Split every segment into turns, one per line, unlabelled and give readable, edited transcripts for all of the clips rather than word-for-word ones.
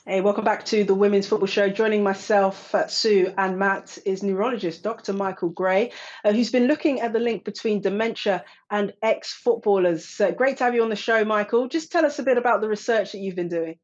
Hey, welcome back to the Women's Football Show. Joining myself, Sue, and Matt is neurologist Dr. Michael Gray, who's been looking at the link between dementia and ex-footballers. Great to have you on the show, Michael. Just tell us a bit about the research that you've been doing.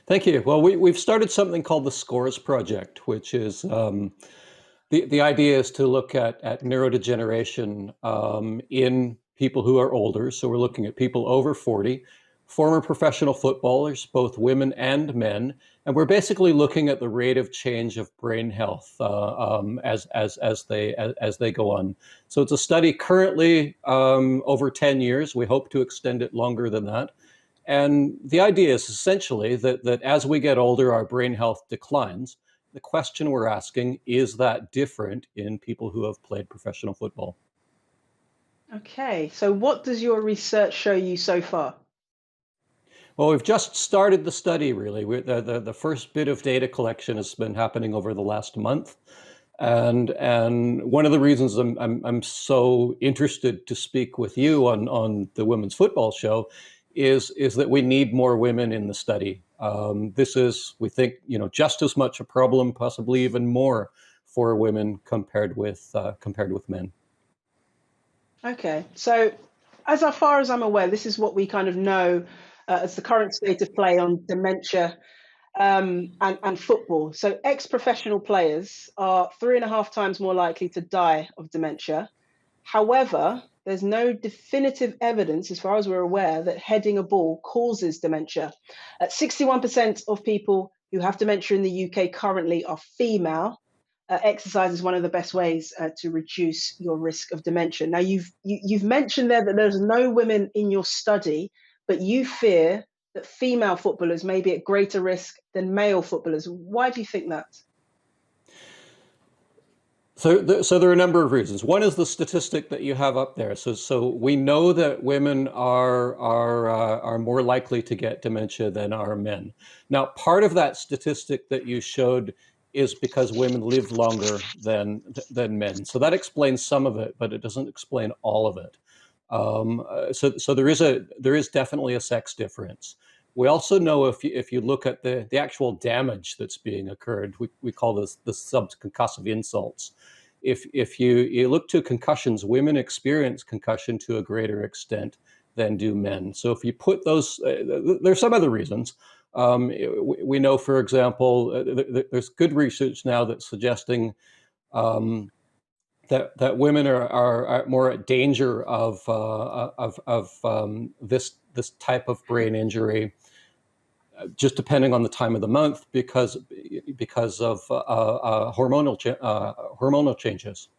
Thank you. Well, we've started something called the SCORES project, which is the idea is to look at neurodegeneration in people who are older. So we're looking at people over 40, former professional footballers, both women and men, and we're basically looking at the rate of change of brain health as they go on. So it's a study currently over 10 years. We hope to extend it longer than that. And the idea is essentially that as we get older, our brain health declines. The question we're asking, is that different in people who have played professional football?
Okay, so what does your research show you so far?
Well, we've just started the study, really. The first bit of data collection has been happening over the last month. And one of the reasons I'm so interested to speak with you on the Women's Football Show is that we need more women in the study. This is, we think, just as much a problem, possibly even more, for women compared with men.
Okay, so far as I'm aware, this is what we kind of know as the current state of play on dementia and football. So, ex professional players are 3.5 times more likely to die of dementia. However, there's no definitive evidence, as far as we're aware, that heading a ball causes dementia. 61% of people who have dementia in the UK currently are female. Exercise is one of the best ways to reduce your risk of dementia. Now, you've mentioned there that there's no women in your study, but you fear that female footballers may be at greater risk than male footballers. Why do you think that?
So there are a number of reasons. One is the statistic that you have up there. So we know that women are more likely to get dementia than are men. Now, part of that statistic that you showed is because women live longer than men. So that explains some of it, but it doesn't explain all of it. So there is definitely a sex difference. We also know if you look at the actual damage that's being occurred, we call this the subconcussive insults. If you look to concussions, women experience concussion to a greater extent than do men. So if you put those, there's some other reasons. We know, for example, there's good research now that's suggesting that women are more at danger of this type of brain injury, just depending on the time of the month, because of hormonal changes.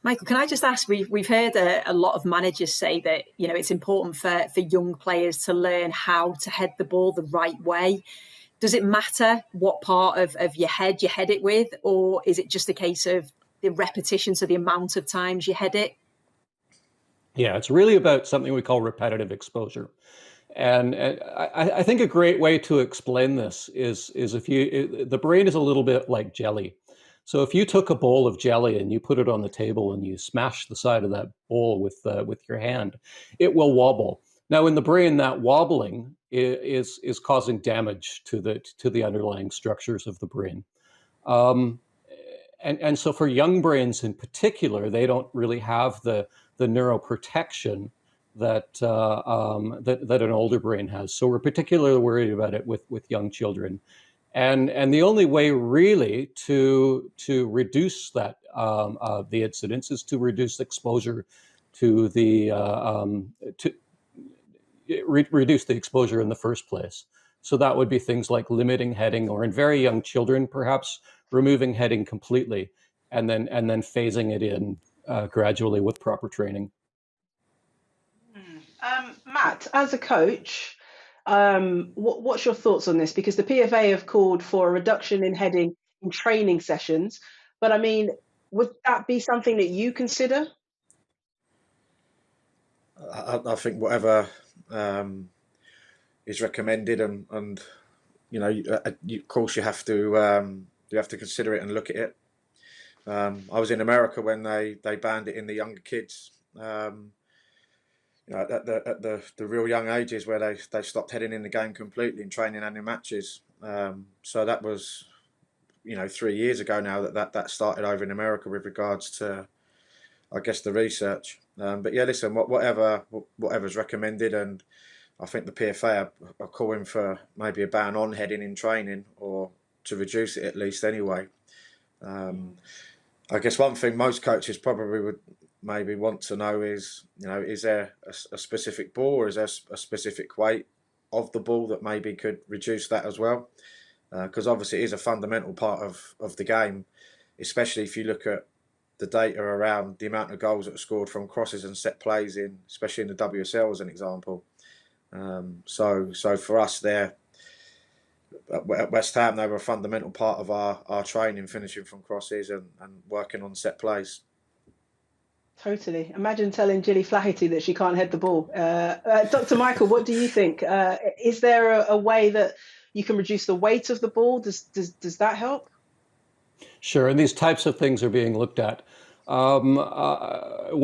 Michael, can I just ask? We've heard a lot of managers say that it's important for young players to learn how to head the ball the right way. Does it matter what part of your head you head it with, or is it just a case of the repetition, so the amount of times you head it?
Yeah, it's really about something we call repetitive exposure. And I think a great way to explain this is the brain is a little bit like jelly. So if you took a bowl of jelly and you put it on the table and you smash the side of that bowl with your hand, it will wobble. Now in the brain, that wobbling is causing damage to the underlying structures of the brain. Um, and so for young brains in particular, they don't really have the neuroprotection that an older brain has. So we're particularly worried about it with young children. And the only way really to reduce that the incidence is to reduce exposure to reduce the exposure in the first place. So that would be things like limiting heading, or in very young children, perhaps removing heading completely, and then phasing it in gradually with proper training.
Matt, as a coach, what's your thoughts on this? Because the PFA have called for a reduction in heading in training sessions, but I mean, would that be something that you consider?
I think whatever is recommended, and of course you have to consider it and look at it. I was in America when they banned it in the younger kids at the real young ages where they stopped heading in the game completely in training and in matches. So that was 3 years ago now that started over in America with regards to, I guess, the research. But yeah, listen, whatever's recommended, and I think the PFA are calling for maybe a ban on heading in training, or to reduce it at least anyway. I guess one thing most coaches probably would maybe want to know is, is there a specific ball, or is there a specific weight of the ball that maybe could reduce that as well? Because obviously it is a fundamental part of the game, especially if you look at the data around the amount of goals that are scored from crosses and set plays especially in the WSL as an example. So for us there, at West Ham, they were a fundamental part of our training, finishing from crosses and working on set plays.
Totally. Imagine telling Gilly Flaherty that she can't head the ball. Dr. Michael, what do you think? Is there a way that you can reduce the weight of the ball? Does that help?
Sure, and these types of things are being looked at. One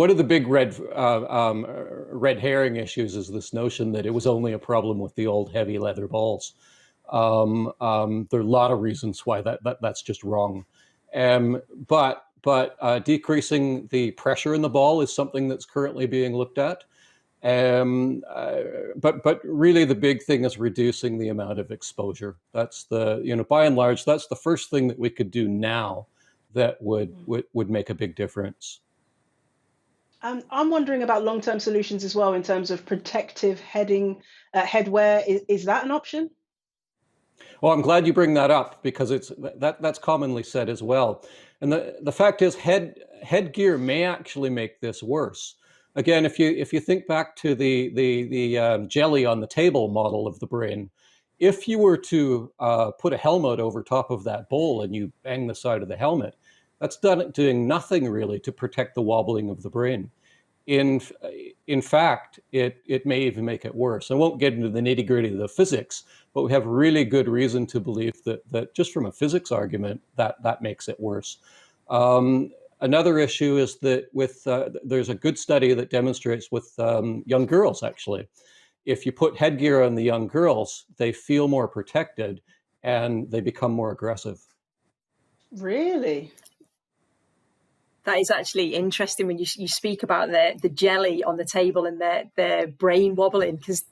of the big red herring issues is this notion that it was only a problem with the old heavy leather balls. There are a lot of reasons why that's just wrong. But decreasing the pressure in the ball is something that's currently being looked at. But really the big thing is reducing the amount of exposure. That's by and large, that's the first thing that we could do now that would make a big difference.
I'm wondering about long-term solutions as well in terms of protective headwear. Is that an option?
Well, I'm glad you bring that up, because that's commonly said as well. And the fact is, headgear may actually make this worse. Again, if you think back to the jelly on the table model of the brain, if you were to put a helmet over top of that bowl and you bang the side of the helmet, that's doing nothing really to protect the wobbling of the brain. In fact, it may even make it worse. I won't get into the nitty-gritty of the physics, but we have really good reason to believe that just from a physics argument, that makes it worse. Another issue is that there's a good study that demonstrates with young girls, actually. If you put headgear on the young girls, they feel more protected and they become more aggressive.
Really?
That is actually interesting when you speak about the jelly on the table and the brain wobbling, because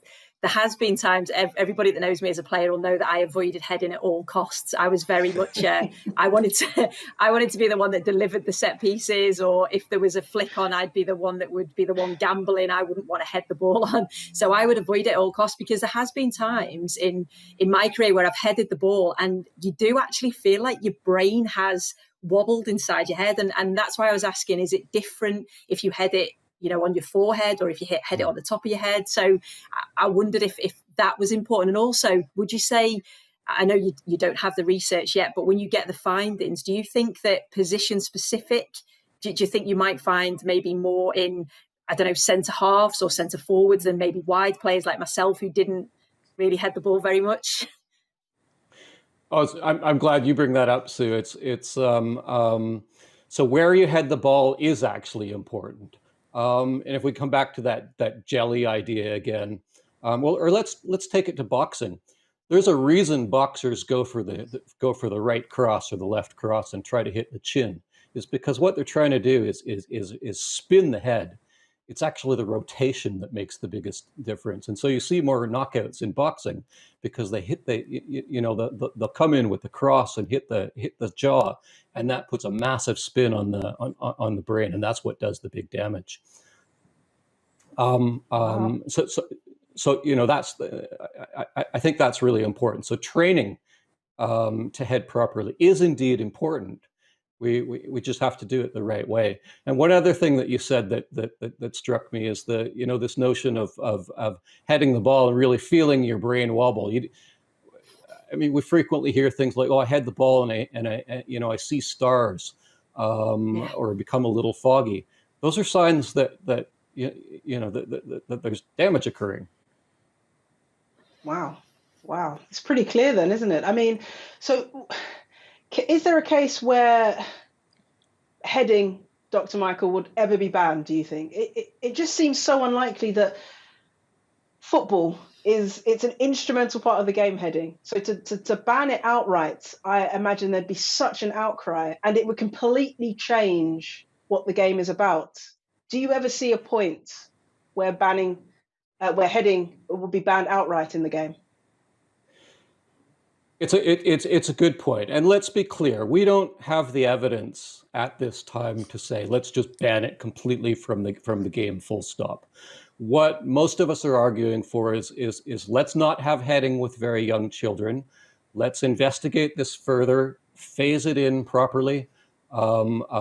there has been times, everybody that knows me as a player will know that I avoided heading at all costs. I was very much I wanted to be the one that delivered the set pieces, or if there was a flick on, I'd be the one that would be the one gambling. I wouldn't want to head the ball on, so I would avoid it at all costs, because there has been times in my career where I've headed the ball and you do actually feel like your brain has wobbled inside your head, and that's why I was asking, is it different if you head it on your forehead, or if you head it on the top of your head? So I wondered if that was important. And also, would you say, I know you don't have the research yet, but when you get the findings, do you think that position specific, do you think you might find maybe more in, I don't know, centre halves or centre forwards than maybe wide players like myself who didn't really head the ball very much?
Oh, I'm glad you bring that up, Sue. So where you head the ball is actually important. And if we come back to that jelly idea again, let's take it to boxing. There's a reason boxers go for the right cross or the left cross and try to hit the chin. Is because what they're trying to do is spin the head. It's actually the rotation that makes the biggest difference. And so you see more knockouts in boxing because they hit they'll come in with the cross and hit the jaw, and that puts a massive spin on the brain, and that's what does the big damage.
Wow.
So I think that's really important. So training to head properly is indeed important. We just have to do it the right way. And one other thing that you said that struck me is this notion of heading the ball and really feeling your brain wobble. We frequently hear things like, "Oh, I had the ball and I see stars, or become a little foggy." Those are signs that there's damage occurring.
Wow. It's pretty clear then, isn't it? So is there a case where heading Dr. Michael, would ever be banned, do you think? It just seems so unlikely that football it's an instrumental part of the game, heading. So to ban it outright, I imagine there'd be such an outcry and it would completely change what the game is about. Do you ever see a point where where heading will be banned outright in the game?
It's a good point. And let's be clear, we don't have the evidence at this time to say, let's just ban it completely from the game, full stop. What most of us are arguing for is let's not have heading with very young children. Let's investigate this further, phase it in properly, understand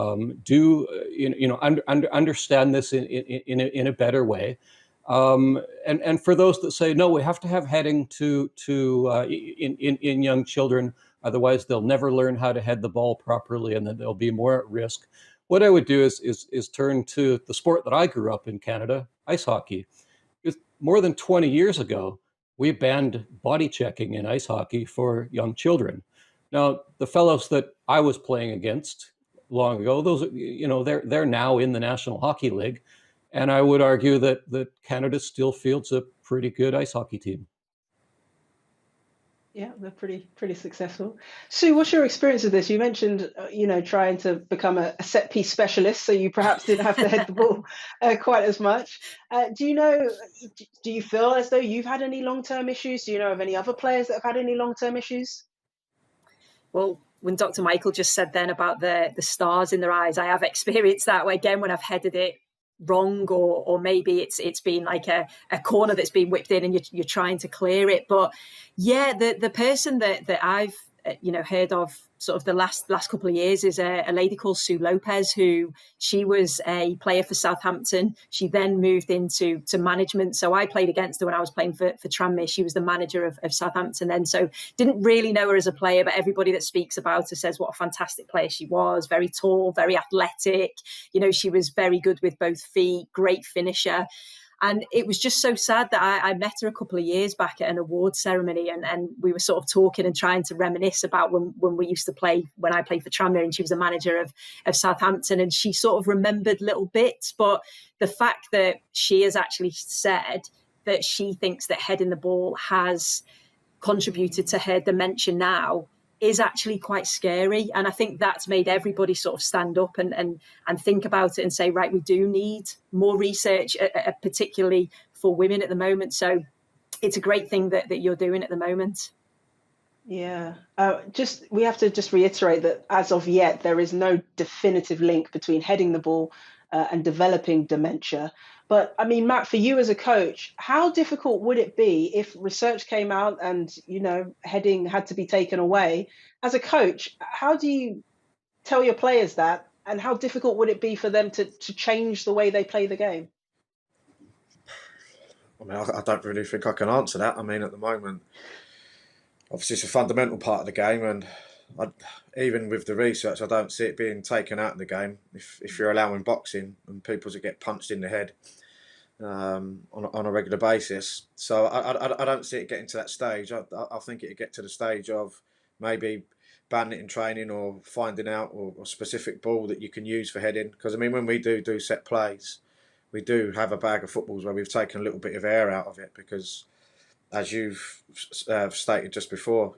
this in a better way. And for those that say no, we have to have heading in young children, otherwise they'll never learn how to head the ball properly, and then they'll be more at risk. What I would do is turn to the sport that I grew up in Canada, ice hockey. More than 20 years ago, we banned body checking in ice hockey for young children. Now, the fellows that I was playing against long ago, they're now in the National Hockey League. And I would argue that Canada still fields a pretty good ice hockey team.
Yeah, they're pretty successful. Sue, what's your experience of this? You mentioned, trying to become a set piece specialist, so you perhaps didn't have to head the ball quite as much. Do you feel as though you've had any long-term issues? Do you know of any other players that have had any long-term issues?
Well, when Dr. Michael just said then about the stars in their eyes, I have experienced that again when I've headed it wrong, or maybe it's been like a corner that's been whipped in and you're trying to clear it. But yeah, the person that I've heard of sort of the last couple of years is a lady called Sue Lopez, who she was a player for Southampton. She then moved into management. So I played against her when I was playing for Tranmere. She was the manager of Southampton then. So didn't really know her as a player, but everybody that speaks about her says what a fantastic player she was. Very tall, very athletic. She was very good with both feet, great finisher. And it was just so sad that I met her a couple of years back at an awards ceremony, and we were sort of talking and trying to reminisce about when we used to play, when I played for Tranmere and she was the manager of Southampton, and she sort of remembered little bits. But the fact that she has actually said that she thinks that heading the ball has contributed to her dementia now is actually quite scary. And I think that's made everybody sort of stand up and think about it and say, right, we do need more research, particularly for women at the moment. So it's a great thing that you're doing at the moment.
Yeah, we have to just reiterate that as of yet, there is no definitive link between heading the ball and developing dementia. But I mean, Matt, for you as a coach, how difficult would it be if research came out and, heading had to be taken away? As a coach, how do you tell your players that? And how difficult would it be for them to change the way they play the game?
I mean, I don't really think I can answer that. I mean, at the moment, obviously it's a fundamental part of the game, and even with the research, I don't see it being taken out of the game. If you're allowing boxing and people to get punched in the head on a regular basis, so I don't see it getting to that stage. I think it'd get to the stage of maybe banning it in training, or finding out or a specific ball that you can use for heading. Because I mean, when we do set plays, we do have a bag of footballs where we've taken a little bit of air out of it, because as you've stated just before,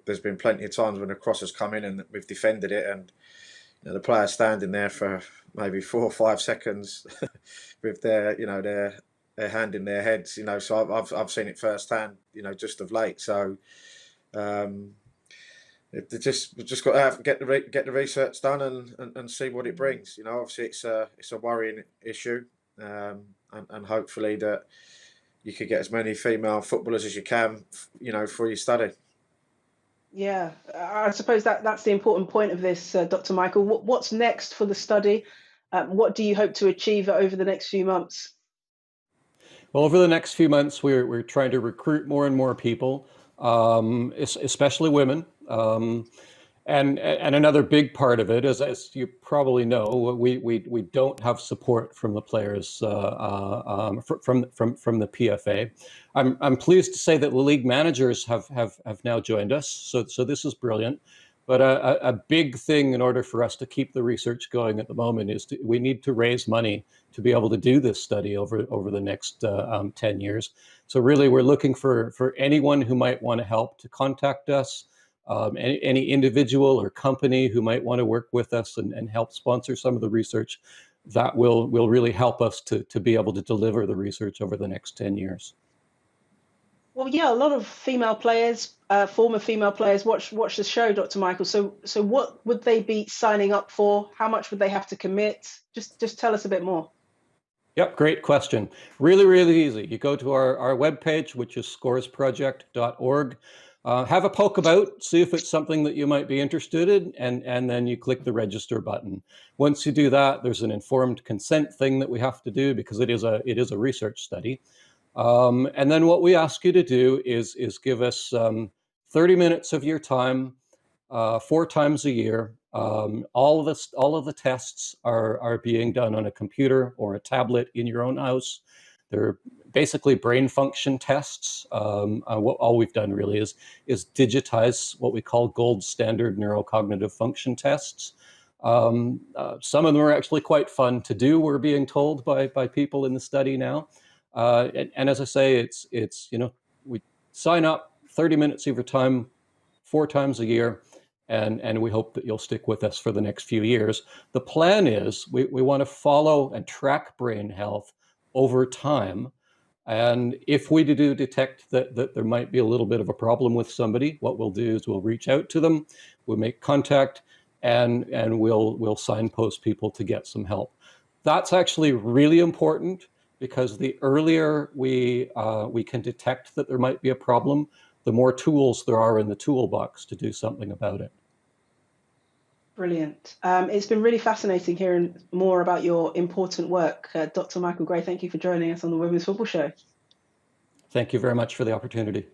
there's been plenty of times when a cross has come in and we've defended it, and the player's standing there for maybe 4 or 5 seconds with their hand in their heads. So I've seen it firsthand. Just of late. So we've just got to get the research done and see what it brings. Obviously it's a worrying issue, and hopefully that you could get as many female footballers as you can, for your study.
Yeah, I suppose that's the important point of this, Dr. Michael. What's next for the study? What do you hope to achieve over the next few months?
Well, over the next few months, we're trying to recruit more and more people, especially women. And another big part of it is, as you probably know, we don't have support from the players from the PFA. I'm pleased to say that the league managers have now joined us, so this is brilliant. But a big thing in order for us to keep the research going at the moment is we need to raise money to be able to do this study over the next 10 years. So really, we're looking for anyone who might want to help to contact us, any individual or company who might want to work with us and help sponsor some of the research. That will really help us to be able to deliver the research over the next 10 years.
Well, yeah, a lot of female players, former female players, watch the show, Dr. Michael. So what would they be signing up for? How much would they have to commit? Just tell us a bit more.
Yep, great question. Really, really easy. You go to our webpage, which is scoresproject.org. Have a poke about, see if it's something that you might be interested in, and then you click the register button. Once you do that, there's an informed consent thing that we have to do because it is a research study. And then what we ask you to do is give us 30 minutes of your time, 4 times a year. All of the tests are being done on a computer or a tablet in your own house. They're basically brain function tests. All we've done really is digitize what we call gold standard neurocognitive function tests. Some of them are actually quite fun to do, we're being told by people in the study now. And as I say, it's we sign up 30 minutes of your time 4 times a year, and we hope that you'll stick with us for the next few years. The plan is we want to follow and track brain health over time. And if we do detect that there might be a little bit of a problem with somebody, what we'll do is we'll reach out to them, we'll make contact, and we'll signpost people to get some help. That's actually really important because the earlier we can detect that there might be a problem, the more tools there are in the toolbox to do something about it.
Brilliant. It's been really fascinating hearing more about your important work. Dr. Michael Gray, thank you for joining us on the Women's Football Show.
Thank you very much for the opportunity.